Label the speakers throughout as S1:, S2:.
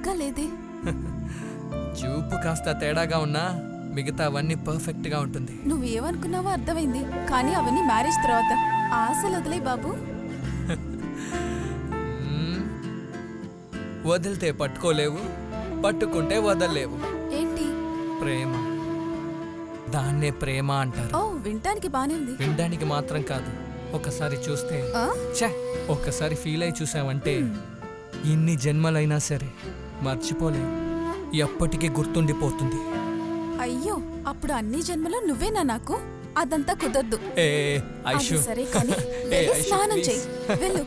S1: సరిగ్గా లేదే.
S2: చూపు కాస్త తేడాగా ఉన్నా మిగతా అవన్నీ పర్ఫెక్ట్ గా ఉంటుంది.
S1: నువ్వేమనుకున్నావో అర్థమైంది, కానీ అవన్నీ మ్యారేజ్ తర్వాత. ఆశలు వదిలే బాబు.
S2: వదిలితే పట్టుకోలేవు, పట్టుకుంటే వదలలేవు.
S1: ఏంటి?
S2: ప్రేమ. దాన్నే ప్రేమ అంటారు.
S1: ఓ, వినటానికి బానే ఉంది.
S2: వినడానికి మాత్రం కాదు, ఒకసారి చూస్తే ఒక్కసారి ఫీల్ అయి చూసావంటే ఇన్ని జన్మలైనా సరే మర్చిపోలేవు, ఎప్పటికీ గుర్తుండిపోతుంది.
S1: అయ్యో, అప్పుడు అన్ని జన్మలో నువ్వేనా నాకు? అదంతా కుదరదు.
S2: సరే
S1: కానీ స్నానం చెయ్యి, వెళ్ళు.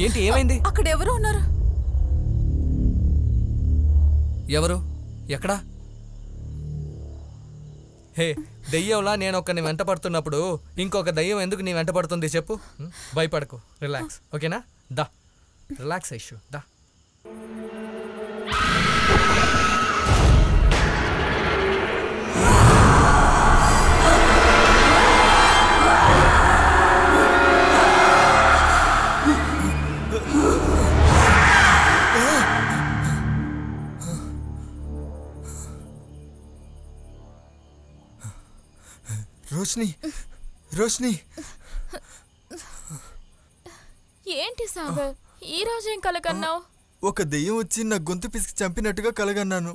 S2: ఏంటి, ఏమైంది?
S1: అక్కడ ఎవరు ఉన్నారు?
S2: ఎవరు? ఎక్కడా? హే దెయ్యంలా నేను ఒక్కని వెంట పడుతున్నప్పుడు ఇంకొక దయ్యం ఎందుకు నీ వెంట పడుతుంది చెప్పు? భయపడకు, రిలాక్స్, ఓకేనా? దా, రిలాక్స్ ఐషు, దా.
S3: రోష్ని, రోష్ని.
S4: ఏంటి సాగర్, ఈ రోజు ఏం కలగన్నావు?
S3: ఒక దెయ్యం వచ్చి నా గొంతు పిసికి చంపినట్టుగా కలగన్నాను.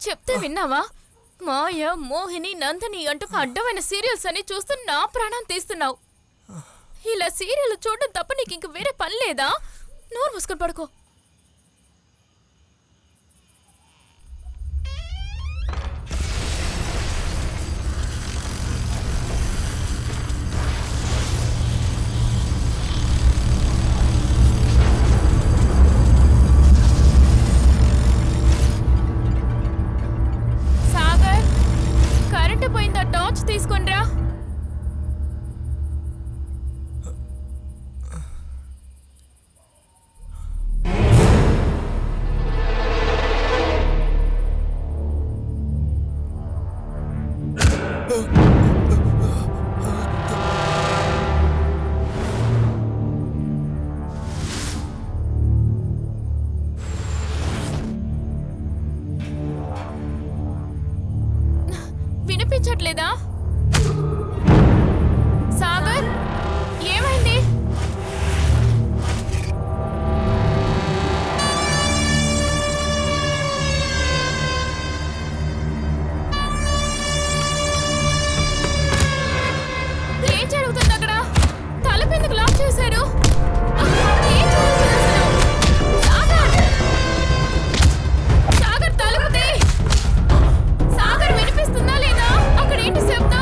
S4: చెప్తే విన్నావా? మాయ, మోహిని, నందిని అంటూ అడ్డమైన సీరియల్స్ అని చూస్తూ నా ప్రాణం తీస్తున్నావు. ఇలా సీరియల్ చూడడం తప్ప నీకు ఇంక వేరే పని లేదా? నోరు మూసుకొని పడుకో. పోయిందా? టార్చ్ తీసుకొనిరా. వినిపించట్లేదా? సాగర్, ఏమైంది? ఏం జరుగుతుంది అక్కడ? తలుపు ఎందుకు లాక్ చేశారు? ఏం జరుగుతుంది అసలు? సాగర్, సాగర్ తలుపు తీ. సాగర్, వినిపిస్తుందా లేదా? అక్కడ ఏంటి శబ్దం?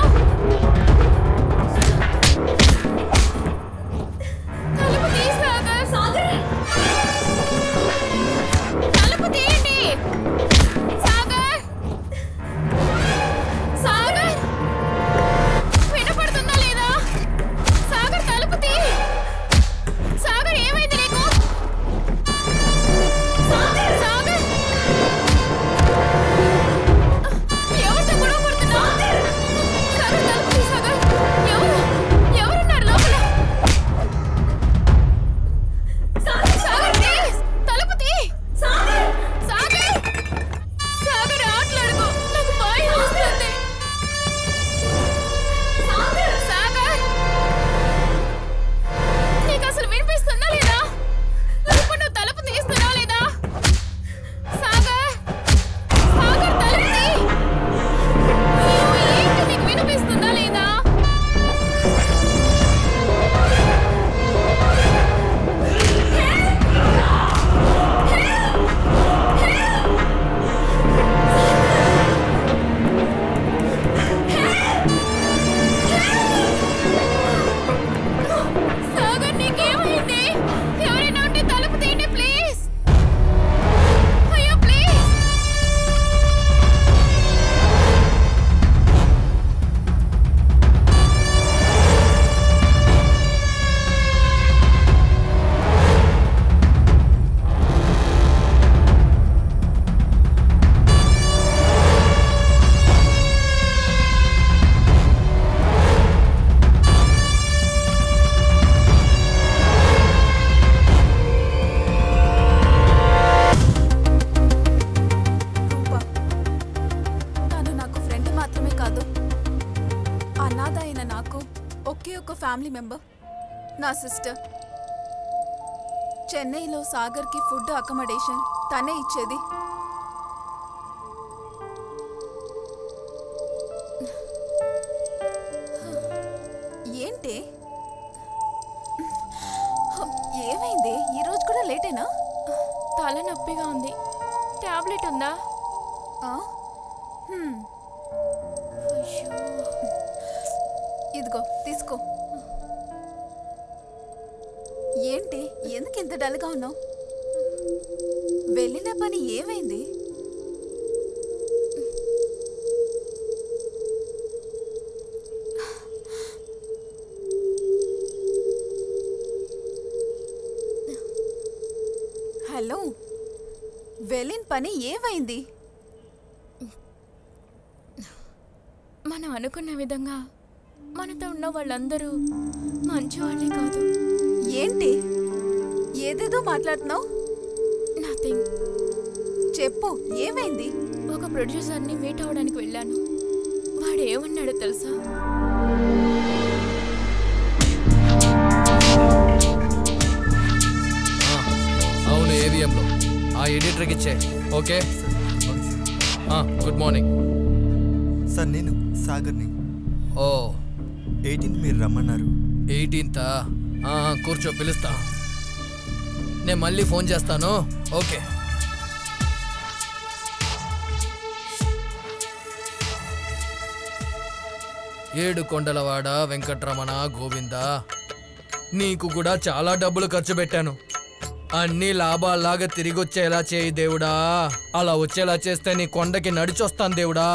S1: ఒకే ఒక ఫ్యామిలీ మెంబర్, నా సిస్టర్. చెన్నైలో సాగర్కి ఫుడ్ అకామిడేషన్ తనే ఇచ్చేది. ఏంటి ఏమైంది? ఈరోజు కూడా లేటేనా?
S4: తలనొప్పిగా ఉంది. టాబ్లెట్ ఉందా?
S1: ఇదిగో తీసుకో. ఏంటి ఎందుకు ఇంత డల్గా ఉన్నావు? వెళ్ళిన పని ఏమైంది? హలో, వెళ్ళిన పని ఏమైంది?
S4: మనం అనుకున్న విధంగా మనతో ఉన్న వాళ్ళందరూ మంచివాళ్ళే కాదు.
S1: ఏంటి ఏదేదో మాట్లాడుతున్నావు?
S4: నథింగ్.
S1: చెప్పు ఏమైంది?
S4: ఒక ప్రొడ్యూసర్ని మీట్ అవ్వడానికి వెళ్ళాను. వాడు ఏమన్నాడో తెలుసా?
S2: అవును, ఏవిఎంలో ఆ ఎడిటర్కి ఇచ్చే. Okay, good morning
S3: sir. నేను సాగర్ని.
S2: ఓ
S3: 18th మీరు రమ్మన్నారు.
S2: 18th? కూర్చో, పిలుస్తా. నేను మళ్ళీ ఫోన్ చేస్తాను. ఓకే. ఏడు కొండలవాడ వెంకట్రమణ గోవింద, నీకు కూడా చాలా డబ్బులు ఖర్చు పెట్టాను. అన్ని లాభాల్లాగా తిరిగి వచ్చేలా చేయి దేవుడా. అలా వచ్చేలా చేస్తే నీ కొండకి నడిచొస్తాను దేవుడా.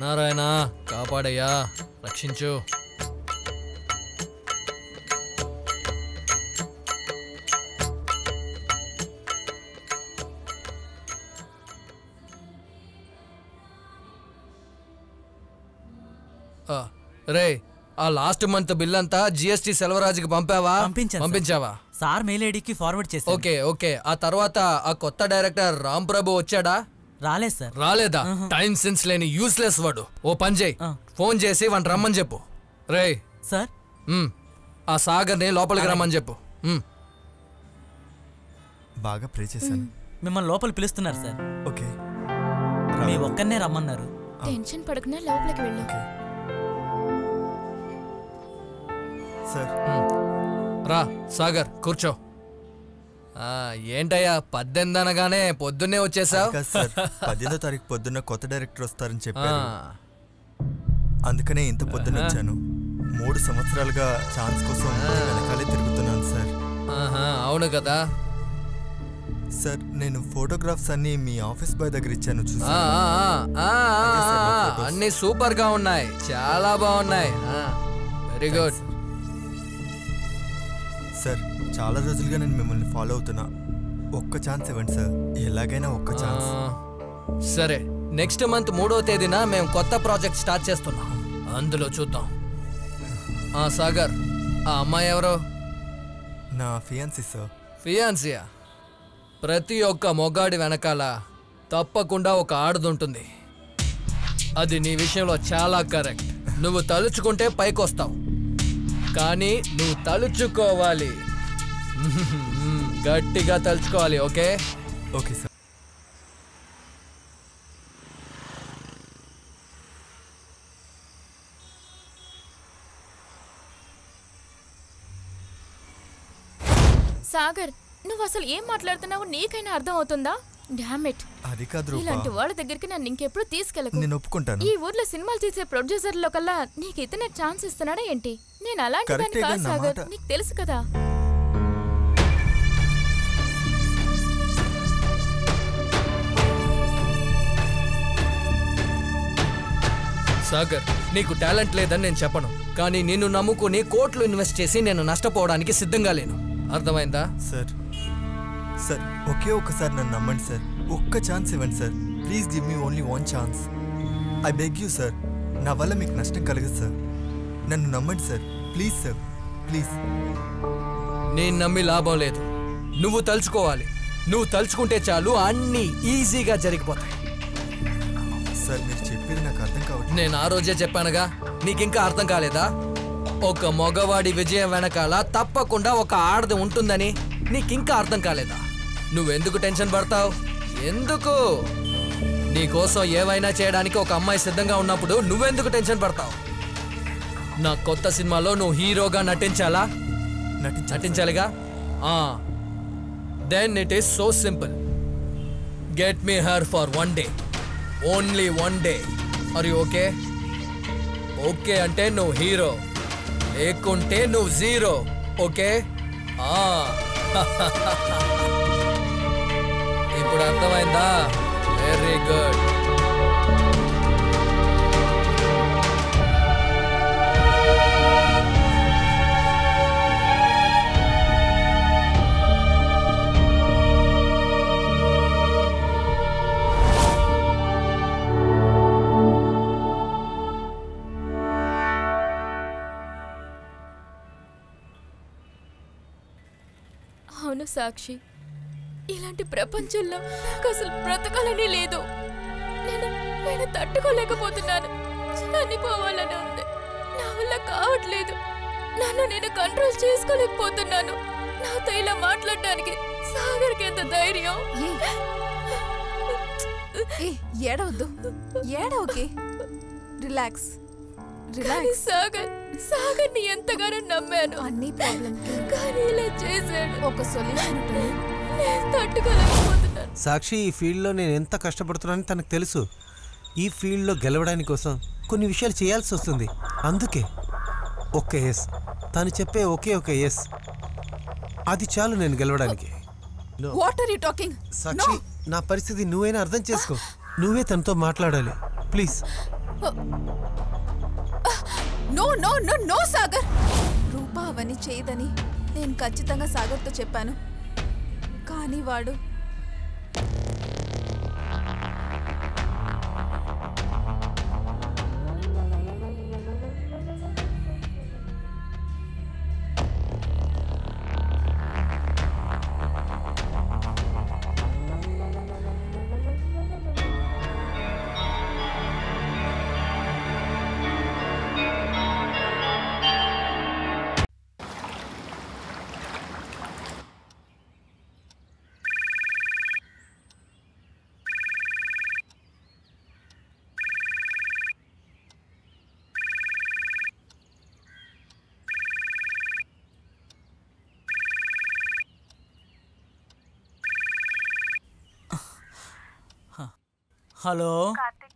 S2: నారాయణ కాపాడయ్యా, రక్షించు. రే, ఆ లాస్ట్ మంత్ బిల్ అంతా జిఎస్టీ సెల్వరాజుకి పంపావా? పంపించావా?
S5: సార్ మెయిల్ ఐడికి ఫార్వర్డ్ చేశాను.
S2: Okay okay. ఆ తర్వాత ఆ కొత్త డైరెక్టర్ రామ్ ప్రభు వచ్చాడా?
S5: రాలేదు సార్.
S2: రాలేదా? టైం సెన్స్ లేని యూస్లెస్ వాడు. ఓ పని చేయి, ఫోన్ చేసి వాడిని రమ్మని చెప్పు. రే
S5: సార్,
S2: ఆ సాగర్ని లోపలికి రమ్మని చెప్పు.
S3: బాగా ప్రే చేశాను.
S5: మిమ్మల్ని లోపల పిలుస్తున్నారు సార్.
S3: ఓకే,
S5: మీ ఒక్కనే రమ్మన్నారు.
S4: టెన్షన్ పడకుండా లోపలికి వెళ్ళు.
S3: సార్
S2: రా సాగర్, కూర్చో. ఏంటయ్యా 18 అనగానే పొద్దున్నే వచ్చేసావు?
S3: సార్ 18వ తారీఖు పొద్దున్న కొత్త డైరెక్టర్ వస్తారని చెప్పారు. అందుకనే ఇంత పొద్దున్న వచ్చాను. 3 సంవత్సరాలుగా ఛాన్స్ కోసం వెనకాలే తిరుగుతున్నాను సార్.
S2: అవును కదా
S3: సార్. నేను ఫోటోగ్రాఫ్స్ అన్ని మీ ఆఫీస్ బాయ్ దగ్గర ఇచ్చాను.
S2: అన్ని సూపర్ గా ఉన్నాయి, చాలా బాగున్నాయి. Very good
S3: sir. చాలా రోజులుగా నేను మిమ్మల్ని ఫాలో అవుతున్నా. ఒక్క ఛాన్స్ ఇవ్వండి సార్, ఎలాగైనా ఒక్క ఛాన్స్.
S2: సరే, నెక్స్ట్ మంత్ 3వ తేదీన మేము కొత్త ప్రాజెక్ట్ స్టార్ట్ చేస్తున్నాం. అందులో చూద్దాం. సాగర్, ఆ అమ్మాయి ఎవరో?
S3: నా ఫియాన్సీ సార్.
S2: ఫియాన్సియా? ప్రతి ఒక్క మొగాడి వెనకాల తప్పకుండా ఒక ఆడదుంటుంది. అది నీ విషయంలో చాలా కరెక్ట్. నువ్వు తలుచుకుంటే పైకొస్తావు, కానీ నువ్వు తలుచుకోవాలి. గట్టిగా తలుచుకోవాలి. Okay
S3: okay sir.
S4: సాగర్, నువ్వు అసలు ఏం మాట్లాడుతున్నావు నీకైనా అర్థం అవుతుందా? Damn it.
S3: అది కాదు రూపా.
S4: ఇలాంటి వాళ్ళ దగ్గరికి నన్ను ఇంకెప్పుడు తీసుకెళ్ళకు.
S3: నేను ఒప్పుకుంటాను.
S4: ఈ ఊర్లో సినిమాలు తీసే ప్రొడ్యూసర్లో కల్లా నీకు ఇతనే ఛాన్స్ ఇస్తున్నాడా ఏంటి? నేను అలాంటి దాన్ని కాదు సాగర్, నీకు తెలుసు కదా.
S2: సాగర్, నీకు టాలెంట్ లేదని నేను చెప్పను, కానీ నిన్ను నమ్ముకుని కోట్లు ఇన్వెస్ట్ చేసి నేను నష్టపోవడానికి సిద్ధంగా లేను. అర్థమైందా?
S3: సార్ సార్, ఒకే ఒక్కసారి నన్ను నమ్మండి సార్. ఒక్క ఛాన్స్ ఇవ్వండి sir. Please give me only 1 chance. I beg you sir. నా వల్ల మీకు నష్టం కలగదు సార్. నన్ను నమ్మండి సార్, ప్లీజ్ సార్, ప్లీజ్.
S2: నేను నమ్మి లాభం లేదు. నువ్వు తలుచుకోవాలి. నువ్వు తలుచుకుంటే చాలు, అన్నీ ఈజీగా జరిగిపోతాయి.
S3: సార్, మీరు చెప్పేది నాకు అర్థం కావట్లేదు.
S2: నేను ఆ రోజే చెప్పానుగా, నీకింకా అర్థం కాలేదా? ఒక మగవాడి విజయం వెనకాల తప్పకుండా ఒక ఆడది ఉంటుందని నీకింకా అర్థం కాలేదా? నువ్వెందుకు టెన్షన్ పడతావు? ఎందుకు? నీకోసం ఏవైనా చేయడానికి ఒక అమ్మాయి సిద్ధంగా ఉన్నప్పుడు నువ్వెందుకు టెన్షన్ పడతావు? నా కొత్త సినిమాలో నువ్వు హీరోగా నటించాలా? నటించాలిగా? Then it is so simple. Get me her for 1 day. Only 1 day. Are you okay? Okay అంటే నువ్వు హీరో, లేకుంటే నువ్వు జీరో. ఓకే? ఇప్పుడు అర్థమైందా? Very good.
S4: అవును సాక్షి, ఇలాంటి ప్రపంచంలో నాకు అసలు బ్రతకాలని లేదు. నేను తట్టుకోలేకపోతున్నాను. చనిపోవాలని ఉంది. నా వల్ల కావట్లేదు. నన్ను నేను కంట్రోల్ చేసుకోలేకపోతున్నాను. నాతో ఇలా మాట్లాడడానికి సాగర్కి ఎంత ధైర్యం?
S1: ఏడవద్దు, ఏడవకే, రిలాక్స్.
S4: సాగర్ ని ఎంతగానో నమ్మాను.
S1: అన్ని ప్రాబ్లం
S4: కానీ ఇలా చేశాడు.
S1: ఒక సొల్యూషన్ ఉంటుంది.
S4: నేను తట్టుకోలేకపోతున్నాను.
S6: సాక్షి, ఈ ఫీల్డ్లో నేను ఎంత కష్టపడుతున్నానని తనకు తెలుసు. ఈ ఫీల్డ్లో గెలవడానికి కోసం కొన్ని విషయాలు చేయాల్సి వస్తుంది. అందుకే ఒక్క ఎస్, తను చెప్పే ఒకే ఒక ఎస్, అది చాలు నేను గెలవడానికి.
S1: What are you talking?
S6: Sakshi, నా పరిస్థితి నువ్వైనా అర్థం చేసుకో. నువ్వే తనతో మాట్లాడాలి please.
S1: No no no no Sagar, Rupa అవన్నీ చేయదని నేను ఖచ్చితంగా సాగర్తో చెప్పాను. కానీ వాడు
S5: హలో.
S7: కార్తిక్,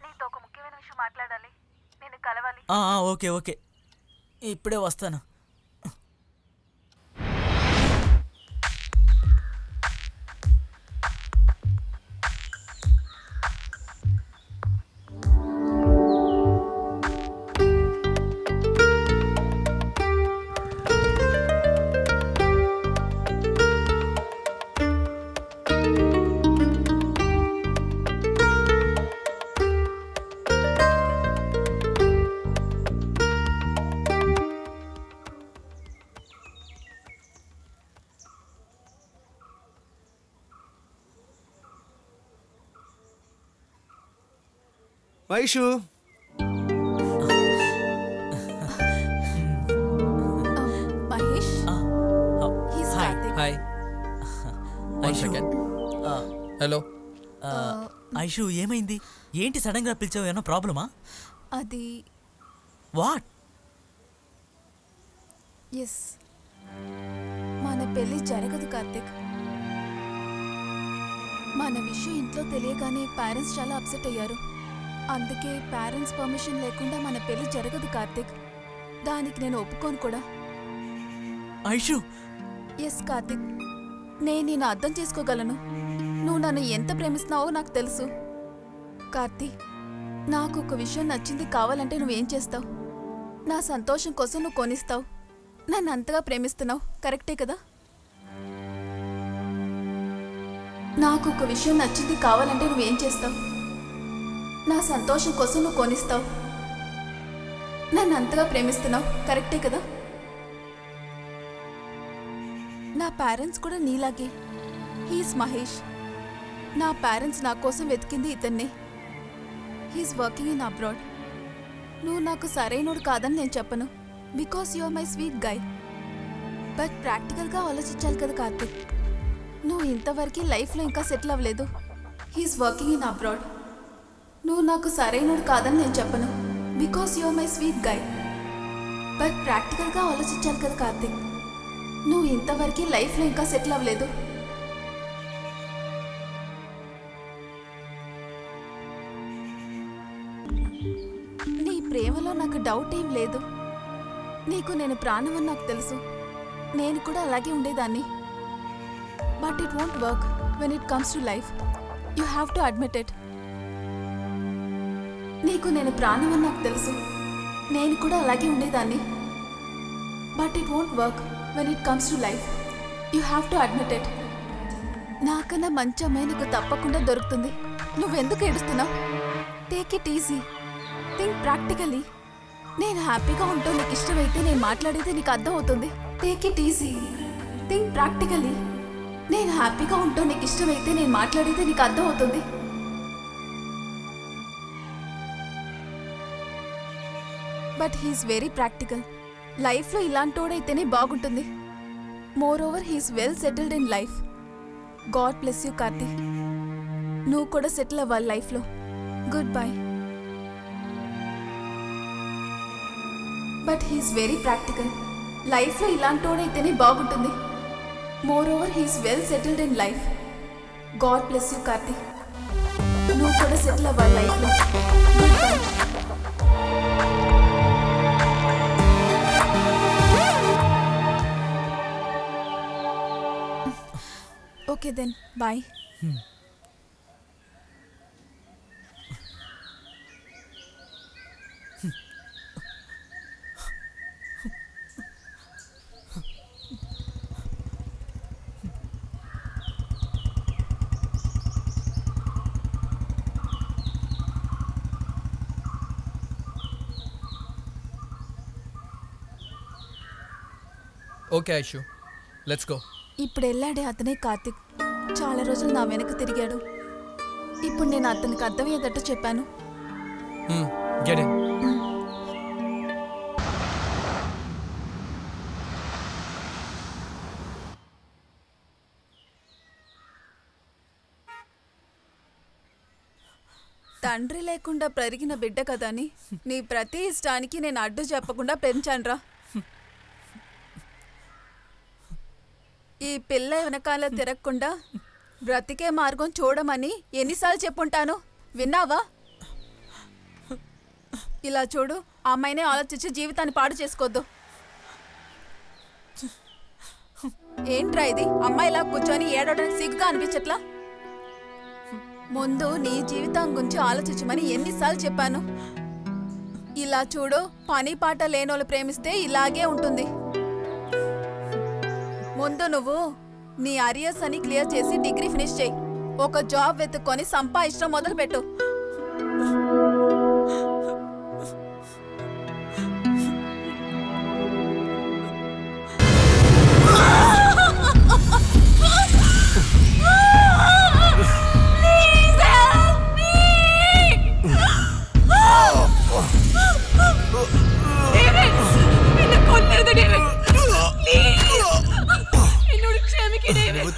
S7: నీతో ఒక ముఖ్యమైన విషయం మాట్లాడాలి. నేను కలవాలి.
S5: ఓకే ఓకే, ఇప్పుడే వస్తాను.
S6: Vaishu,
S1: Mahesh, he's Karthik.
S2: Hi. Hello.
S5: Aishu, ఏమైంది? ఏంటి సడన్ గా పిలిచావు? ఏమన్నా ప్రాబ్లమా?
S1: అది
S5: వాట్?
S1: ఎస్, మన పెళ్లి జరగదు కార్తిక్. మన విషయం ఇంట్లో తెలియగానే పేరెంట్స్ చాలా అప్సెట్ అయ్యారు. అందుకే పేరెంట్స్ పర్మిషన్ లేకుండా మన పెళ్లి జరగదు కార్తిక్. దానికి నేను ఒప్పుకోను కూడా.
S5: ఐషు.
S1: ఎస్ కార్తిక్, నేను నిన్ను అర్థం చేసుకోగలను. నువ్వు నన్ను ఎంత ప్రేమిస్తున్నావో నాకు తెలుసు. కార్తీక్, నాకు ఒక విషయం నచ్చింది కావాలంటే నువ్వేం చేస్తావు? నా సంతోషం కోసం నువ్వు కొనిస్తావు. నన్ను అంతగా ప్రేమిస్తున్నావు, కరెక్టే కదా? నాకు ఒక విషయం నచ్చింది కావాలంటే నువ్వేం చేస్తావు? నా సంతోషం కోసం నువ్వు కొనిస్తావు. నన్ను అంతగా ప్రేమిస్తున్నావు, కరెక్టే కదా? నా పేరెంట్స్ కూడా నీలాగే. హీస్ మహేష్. నా పేరెంట్స్ నా కోసం వెతికింది ఇతన్నే. He's working in abroad. నువ్వు నాకు సరైనోడు కాదని నేను చెప్పను, because you are my sweet guy. But ప్రాక్టికల్గా ఆలోచించాలి కదా కార్తిక్. నువ్వు ఇంతవరకు లైఫ్లో ఇంకా సెటిల్ అవ్వలేదు. He's working in abroad. నువ్వు నాకు సరైనోడు కాదని నేను చెప్పను, because you are my sweet guy. But ప్రాక్టికల్గా ఆలోచించాలి కదా కార్తిక్. నువ్వు ఇంతవరకు లైఫ్లో ఇంకా సెటిల్ అవ్వలేదు. నీ ప్రేమలో నాకు డౌట్ ఏం లేదు. నీకు నేను ప్రాణం అని నాకు తెలుసు. నేను కూడా అలాగే ఉండేదాన్ని. But it won't work when it comes to life. You have to admit it. నీకు నేను ప్రాణం అని నాకు తెలుసు. నేను కూడా అలాగే ఉండేదాన్ని. But it won't work when it comes to life. You have to admit it. నాకన్నా మంచి అమ్మాయి నీకు తప్పకుండా దొరుకుతుంది. నువ్వెందుకు ఏడుస్తున్నావు? Take it easy. Think practically. నేను హ్యాపీగా ఉంటాను నీకు ఇష్టమైతే నేను మాట్లాడేది నీకు అర్థం అవుతుంది. Take it easy. Think practically. నేను హ్యాపీగా ఉంటాను నీకు ఇష్టమైతే నేను మాట్లాడేది నీకు అర్థం అవుతుంది. But he's very practical. లైఫ్లో ఇలాంటోడైతేనే బాగుంటుంది. Moreover he's well settled in life. God bless you Karthi. నువ్వు కూడా సెటిల్ అవ్వాలి లైఫ్లో. Goodbye. But he's very practical. లైఫ్లో ఇలాంటోడైతేనే బాగుంటుంది. Moreover he's well settled in life. God bless you Karthi. నువ్వు కూడా సెటిల్ అవ్వాలి లైఫ్లో. Goodbye. Okay then bye.
S2: Okay Aishu, let's go.
S1: ఇప్పుడు వెళ్ళాడే అతనే కార్తిక్. చాలా రోజులు నా వెనక్కి తిరిగాడు. ఇప్పుడు నేను అతనికి అర్థమయ్యేటట్టు చెప్పాను.
S2: Get in.
S1: తండ్రి లేకుండా పెరిగిన బిడ్డ కదా అని నీ ప్రతి ఇష్టానికి నేను అడ్డు చెప్పకుండా పెంచానురా. ఈ పిల్ల వెనకాల తిరగకుండా బ్రతికే మార్గం చూడమని ఎన్నిసార్లు చెప్పుంటాను, విన్నావా? ఇలా చూడు, ఆ అమ్మాయినే ఆలోచించి జీవితాన్ని పాడు చేసుకోవద్దు. ఏంట్రా ఇది? అమ్మాయిలా కూర్చొని ఏడవడానికి సిగ్గుగా అనిపించట్లా? ముందు నీ జీవితం గురించి ఆలోచించమని ఎన్నిసార్లు చెప్పాను. ఇలా చూడు, పని పాట లేనోళ్ళు ప్రేమిస్తే ఇలాగే ఉంటుంది. ముందు నువ్వు నీ అరియర్స్ అని క్లియర్ చేసి డిగ్రీ ఫినిష్ చేయి. ఒక జాబ్ వెతుక్కొని సంపాదించడం మొదలుపెట్టు.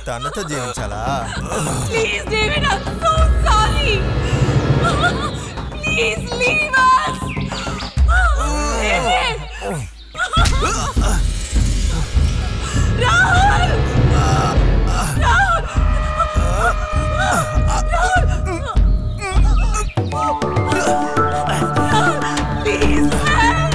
S3: తనతో జీవించాలా?
S4: Please, David, I'm so sorry. Please leave us. David. Rahul. Please help.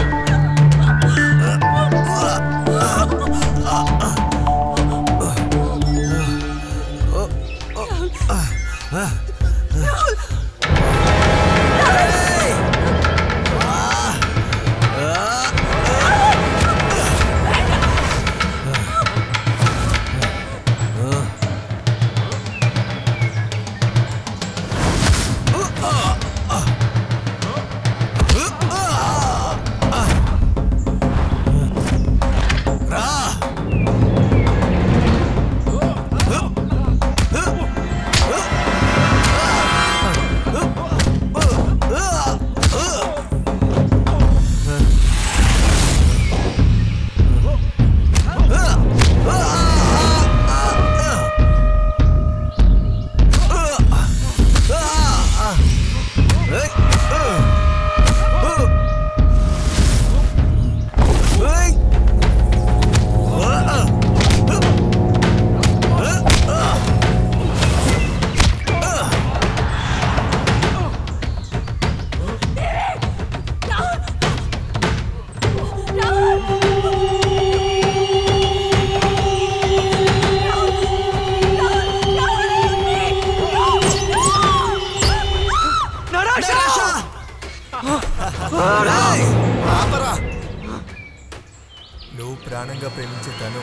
S3: నువ్వు ప్రాణంగా ప్రేమించే తను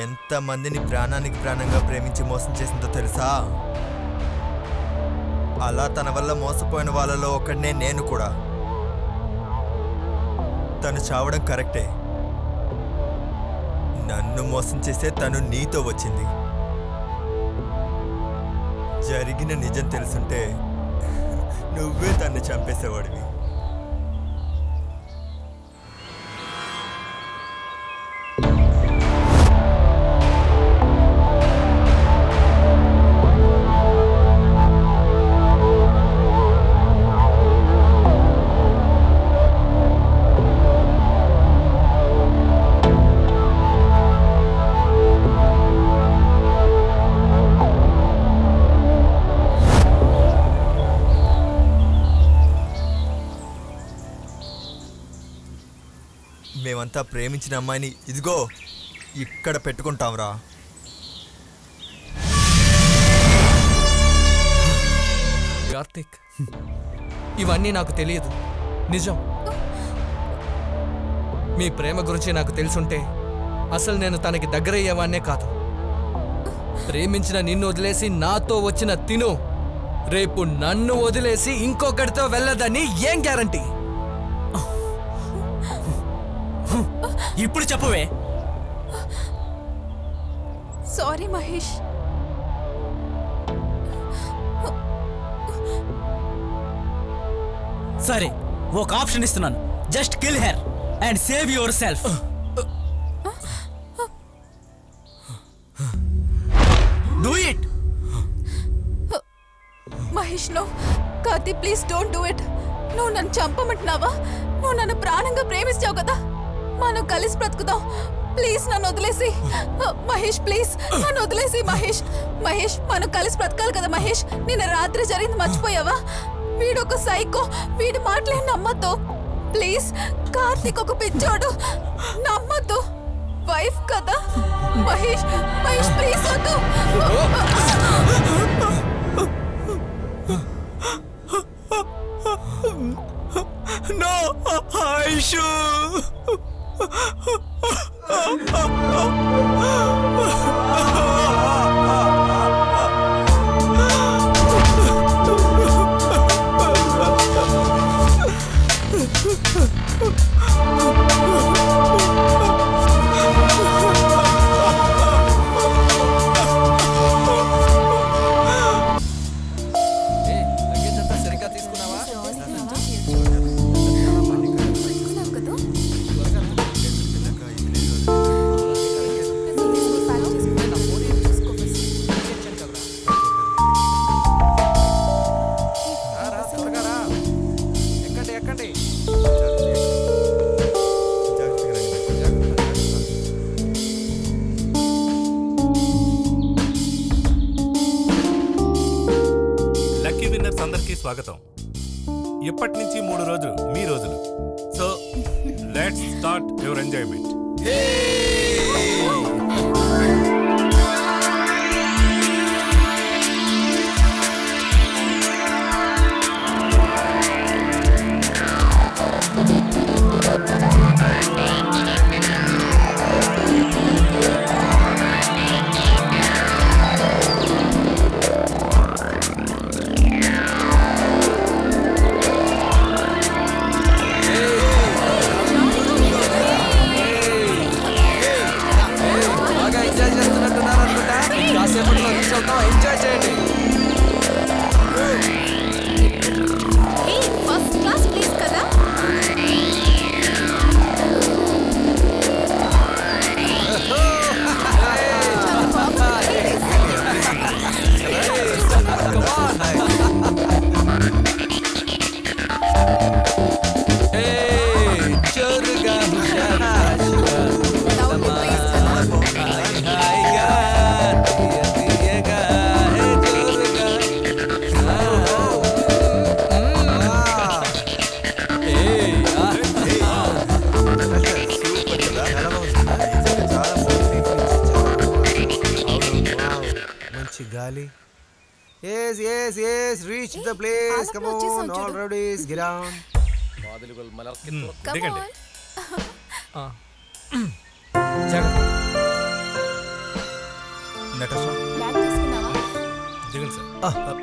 S3: ఎంతమందిని ప్రాణానికి ప్రాణంగా ప్రేమించి మోసం చేసిందో తెలుసా? అలా తన వల్ల మోసపోయిన వాళ్ళలో ఒకడినే నేను కూడా. తను చావడం కరెక్టే. నన్ను మోసం చేసే తను నీతో వచ్చింది. జరిగిన నిజం తెలుసుంటే నువ్వే తన్ని చంపేసేవాడివి. మేమంతా ప్రేమించిన అమ్మాయిని ఇదిగో ఇక్కడ పెట్టుకుంటాంరా.
S2: కార్తిక్, ఇవన్నీ నాకు తెలియదు. నిజం. మీ ప్రేమ గురించి నాకు తెలుసుంటే అసలు నేను తనకి దగ్గరయ్యేవాన్నే కాదు. ప్రేమించిన నిన్ను వదిలేసి నాతో వచ్చిన తిను రేపు నన్ను వదిలేసి ఇంకొకరితో వెళ్ళదని ఏం గ్యారంటీ?
S5: ఇప్పుడు చెప్పవే.
S1: సారీ మహేష్.
S5: సరే, ఒక ఆప్షన్ ఇస్తున్నాను. Just kill her and save yourself. Do it.
S1: Mahesh no. Karthi please don't do it. నువ్వు నన్ను చంపమంటున్నావా? నువ్వు నన్ను ప్రాణంగా ప్రేమిస్తావు కదా. మనం కలిసి బ్రతుకుదాం. ప్లీజ్ నన్ను వదిలేసి. మహేష్ ప్లీజ్ నన్ను వదిలేసి. మహేష్ మహేష్ మనం కలిసి బ్రతకాలి కదా మహేష్. నిన్న రాత్రి జరిగింది మర్చిపోయావా? వీడు ఒక సైకో. వీడి మాటలేం నమ్మద్దు ప్లీజ్. కార్తీక్ ఒక పిచ్చోడు, నమ్మద్దు. వైఫ్ కదా మహేష్. మహేష్ ప్లీజ్ వద్దు.
S5: No, Aishu.
S8: అందరికీ స్వాగతం. ఇప్పటి నుంచి 3 రోజులు మీ రోజులు. So let's start your enjoyment.
S2: బాగా ఎంజాయ్
S6: వెళ్ళాలి. Yes, yes, yes. Reach the place.
S1: ఆలప్పుడు
S6: Come on.
S1: వచ్చేసాం
S6: All
S1: చూడు.
S6: ready. Get on.
S8: దిగండి.
S3: నటాషా
S1: బ్యాగ్ తీసుకున్నావా?
S8: దిగండి సార్.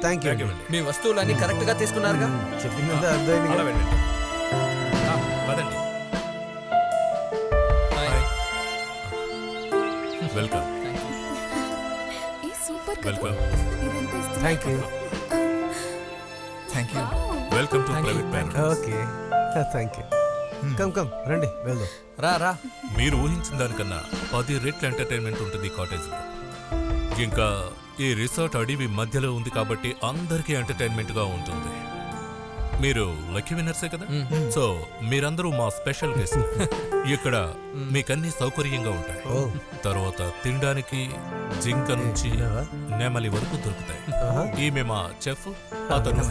S6: Thank you.
S8: బ్యాగ్ ఇవ్వండి.
S2: మీ వస్తువులన్నీ కరెక్ట్ గా తీసుకున్నారుగా?
S6: చెప్పిందంతా అర్థమైంది
S8: అలా
S6: కదా?
S8: వెళ్ళండి. పదండి.
S2: హాయ్.
S8: వెల్కమ్.
S1: ఈ సూపర్ కదా.
S8: వెల్కమ్.
S1: ఇదంతా ఇస్తున్నా.
S6: Thank you.
S3: Thank you.
S8: Welcome to
S2: Thank you.
S8: Private bank.
S6: Okay. Thank you. Come. రండి వెళ్దాం.
S2: రా.
S8: మీరు ఊహించిన దానికన్నా 10 రెట్ల ఎంటర్టైన్మెంట్ ఉంటుంది ఈ కాటేజ్లో. ఇంకా ఈ రిసార్ట్ అడవి మధ్యలో ఉంది కాబట్టి అందరికీ ఎంటర్టైన్మెంట్ గా ఉంటుంది. మీరు లక్కీ విన్నర్సే కదా, సో మీరందరూ మా స్పెషల్ గెస్ట్. ఇక్కడ మీకన్నీ సౌకర్యంగా ఉంటాయి. తర్వాత తినడానికి జింక నుంచి నెమలి వరకు దొరుకుతాయి. ఈమె మా చెఫ్, అతను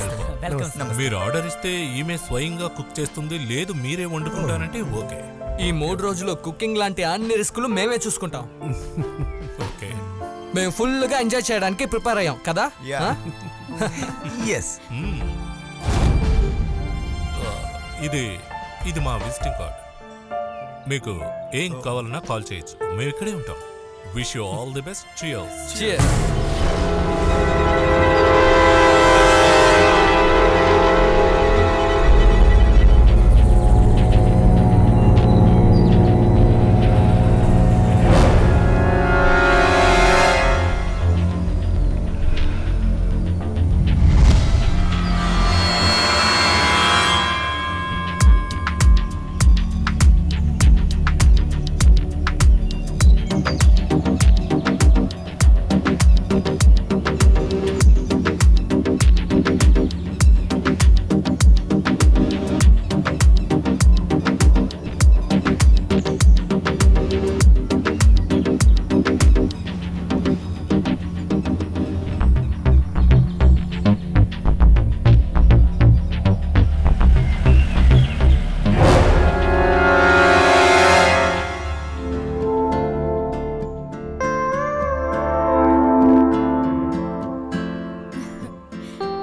S8: helper. మీరు ఆర్డర్ ఇస్తే ఈమె స్వయంగా కుక్ చేస్తుంది, లేదు మీరే వండుకుంటారంటే ఓకే.
S2: ఈ 3 రోజులు కుకింగ్ లాంటి అన్ని రిస్కులు మేమే చూసుకుంటాం.
S8: ఓకే.
S2: మేము ఫుల్ గా ఎంజాయ్ చేయడానికి ప్రిపేర్ అయ్యాం కదా?
S3: Yeah.
S6: Yes.
S8: ఇది మా విజిటింగ్ కార్డ్. మీకు ఏం కావాలన్నా కాల్ చేయొచ్చు, మేము ఇక్కడే ఉంటాం. Wish you all the best. Cheers.
S2: Cheers.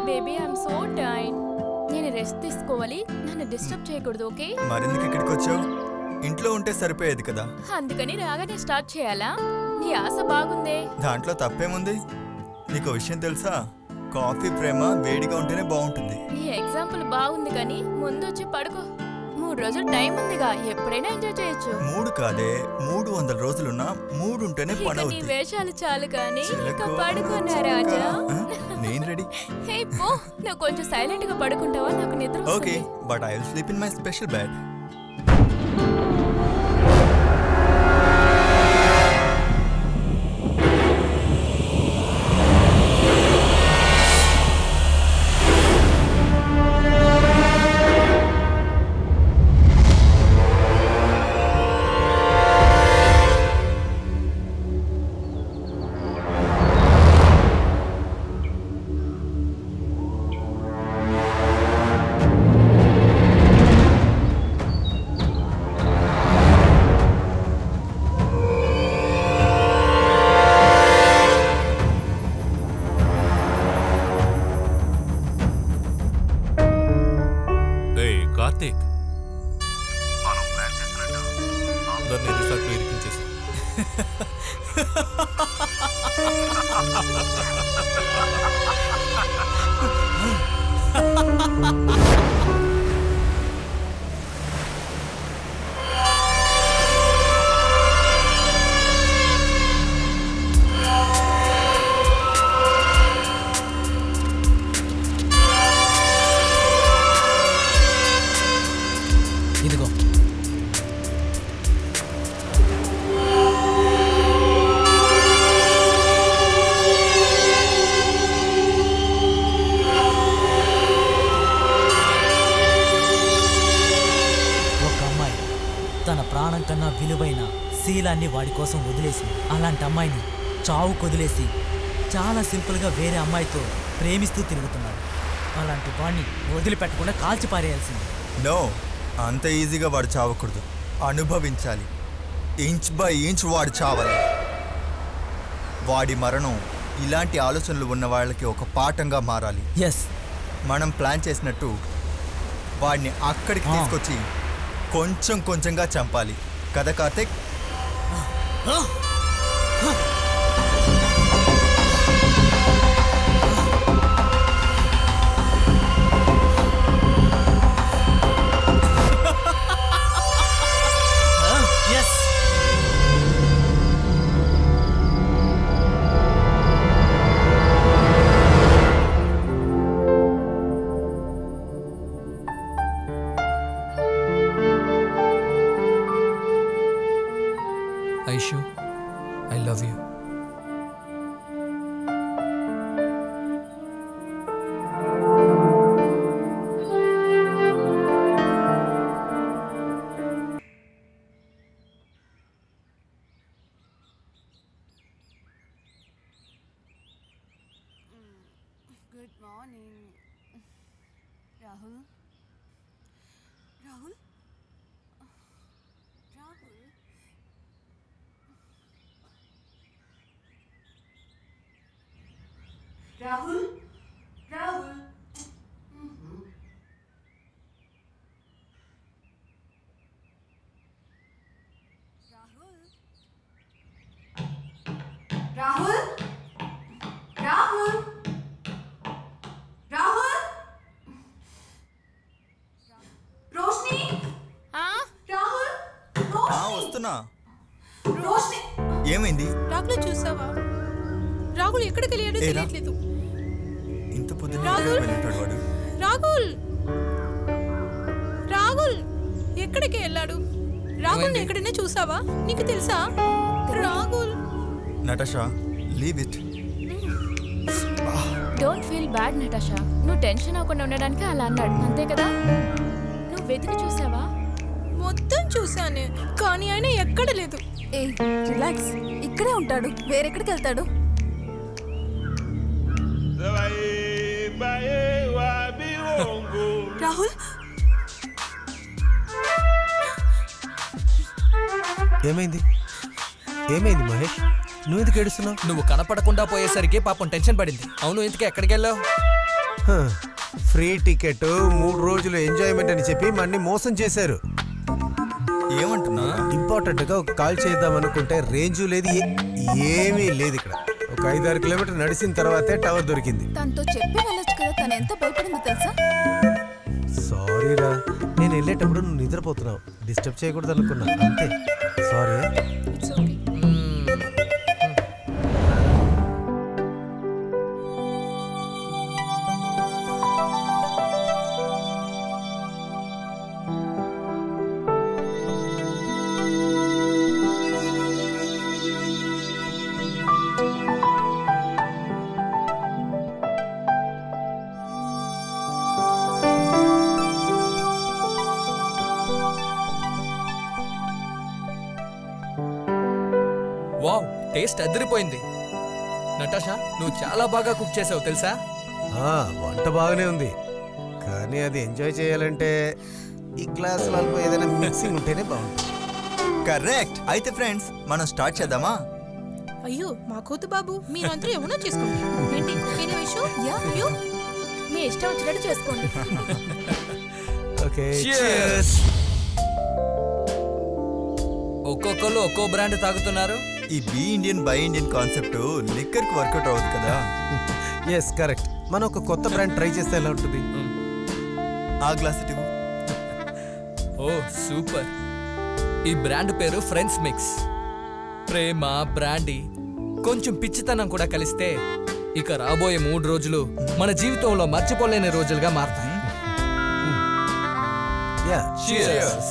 S4: Baby I'm so tired. నేను రెస్ట్ తీసుకోవాలి, నన్ను డిస్టర్బ్ చేయకూడదు. ఓకే?
S3: మరెందుకు ఇక్కడికి వచ్చావు? ఇంట్లో ఉంటే సరిపోయేది కదా.
S4: అందుకని రాగానే స్టార్ట్ చేయాలా? నీ ఆశ బాగుందే.
S3: దాంట్లో తప్పేముంది? నీకు విషయం తెలుసా, కాఫీ ప్రేమ వేడిగా ఉంటేనే బాగుంటుంది.
S4: నీ ఎగ్జాంపుల్ బాగుంది కానీ ముందు వచ్చి పడుకో. 3 రోజులు టైం ఉందిగా, ఎప్పుడైనా ఎంజాయ్ చేయొచ్చు.
S3: 3 కాదే, 300 రోజులున్నా 3 ఉంటేనే
S4: ఇక నీ
S3: పడవుద్ది.
S4: వేషాలు చాలు కానీ ఇక
S3: చిలకో,
S4: పడుకోనా రాజా?
S3: నేను రెడీ.
S4: హే పో, నువ్వు కొంచెం సైలెంట్ గా పడుకుంటావా? నాకు నిద్ర
S3: ఓకే,
S4: వస్తుంది.
S3: But I will sleep in my special bed.
S8: Karthik, మనం ప్లాన్ చేసినట్టు అందరినీ రిసార్ట్లో ఇరికించేసి
S5: ఇదిగో ఒక అమ్మాయి తన ప్రాణం కన్నా విలువైన శీలాన్ని వాడి కోసం వదిలేసింది. అలాంటి అమ్మాయిని చావు కొదిలేసి చాలా సింపుల్గా వేరే అమ్మాయితో ప్రేమిస్తూ తిరుగుతున్నాడు. అలాంటి వాడిని వదిలిపెట్టకుండా కాల్చి పారేయాల్సింది.
S3: నో, అంత ఈజీగా వాడు చావకూడదు. అనుభవించాలి. ఇంచ్ బై ఇంచ్ వాడు చావాలి. వాడి మరణం ఇలాంటి ఆలోచనలు ఉన్న వాళ్ళకి ఒక పాఠంగా మారాలి.
S5: ఎస్,
S3: మనం ప్లాన్ చేసినట్టు వాడిని అక్కడికి తీసుకొచ్చి కొంచెం కొంచెంగా చంపాలి కదా Karthik?
S5: Yes.
S2: Aishu, I love you.
S9: Good morning. Rahul? Rahul? Rahul? Rahul? Rahul? Rahul? Rahul? Rahul? रोशनी राहुल
S3: వస్తున్నా.
S9: రోష్ని
S3: ఏమైంది?
S9: రాహుల్ చూసావా? రాహుల్ ఎక్కడికి వెళ్ళాడో
S3: ఏరా?
S9: తెలియట్లేదు.
S3: ఇంత పొద్దున్న
S9: రాహుల్?
S3: వెళ్ళింటాడు వాడు.
S9: రాహుల్ రాహుల్ ఎక్కడికి వెళ్ళాడు? రాహుల్
S2: ఏమైంది?
S9: ఎక్కడైనా చూసావా? నీకు తెలుసా? Rahul
S3: Natasha, leave it.
S4: Don't feel bad Natasha. నువ్వు టెన్షన్ అవ్వకుండా ఉండడానికి అలా అన్నాడు, అంతే కదా? నువ్వు వెతికి చూసావా?
S9: మొత్తం చూసానే, కానీ ఆయన ఎక్కడ లేదు.
S1: ఏ రిలాక్స్, ఇక్కడే ఉంటాడు, వేరెక్కడికి వెళ్తాడు?
S9: రాహుల్
S6: ఏమైంది? ఏమైంది మహేష్? నువ్వు ఎందుకు ఏడుస్తున్నావు?
S2: నువ్వు కనపడకుండా పోయేసరికి పాపం టెన్షన్ పడింది. అవును, ఇంతకీ ఎక్కడికి వెళ్ళావు?
S6: ఫ్రీ టికెట్, 3 రోజులు ఎంజాయ్మెంట్ అని చెప్పి మన్ని మోసం చేశారు.
S3: ఏమంటున్నా?
S6: ఇంపార్టెంట్గా ఒక కాల్ చేద్దాం అనుకుంటే రేంజు లేదు, ఏమీ లేదు ఇక్కడ. ఒక 5-6 కిలోమీటర్ నడిచిన తర్వాతే టవర్ దొరికింది.
S1: తనతో చెప్పి వెళ్ళొచ్చు కదా, తను ఎంత భయపడిందో తెలుసా?
S6: సారీరా, నేను వెళ్ళేటప్పుడు నువ్వు నిద్రపోతున్నావు, డిస్టర్బ్ చేయకూడదు అనుకున్నా, అంతే. Sorry.
S9: It's okay.
S2: Wow, taste అదిరిపోయింది. నటాషా, నువ్వు చాలా బాగా కుక్ చేసావు తెలుసా?
S6: వంట బాగానే ఉంది, కానీ అది ఎంజాయ్ చేయాలంటే ఈ గ్లాస్ వాళ్ళకు ఏదైనా మిక్సింగ్ ఉంటేనే బాగుంటుంది.
S3: కరెక్ట్. అయితే ఫ్రెండ్స్, మనం స్టార్ట్ చేద్దామా?
S9: అయ్యో మా కూతు బాబు, మీరంతా ఏమన్నా చేసుకోండి. ఏంటి కుకింగ్ విషయం? యా యు
S4: మీ ఇష్టం వచ్చినట్టు చేసుకోండి.
S6: Okay,
S2: Cheers. ఒక్కొక్కరు ఒక్కో బ్రాండ్ తాగుతున్నారు.
S3: ఈ B Indian buy Indian concept liquor కి వర్కౌట్ అవ్వదు కదా.
S6: Yes correct. మనం ఒక కొత్త బ్రాండ్ ట్రై చేస్తే ఎలా ఉంటుంది?
S3: ఆ గ్లాస్ ఇటు.
S2: ఓ సూపర్. ఈ బ్రాండ్ పేరు ఫ్రెండ్స్ మిక్స్. ప్రేమ, బ్రాండీ, కొంచెం పిచ్చితనం కూడా కలిస్తే ఇక రాబోయే 3 రోజులు మన జీవితంలో మర్చిపోలేని రోజులుగా మారతాయి.
S6: Yeah,
S2: Cheers.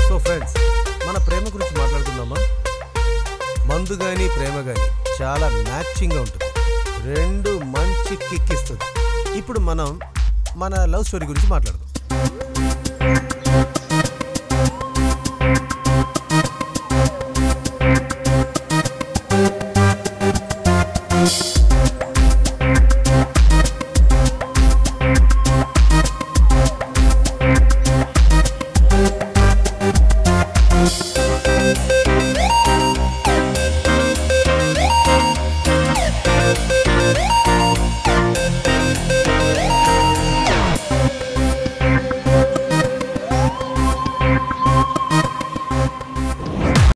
S6: సో ఫ్రెండ్స్, మన ప్రేమ గురించి మాట్లాడుకుందామా? మందు కానీ ప్రేమ కానీ చాలా మ్యాచింగ్గా ఉంటుంది, 2 మంచి కిక్ ఇస్తుంది. ఇప్పుడు మనం మన లవ్ స్టోరీ గురించి మాట్లాడదాం.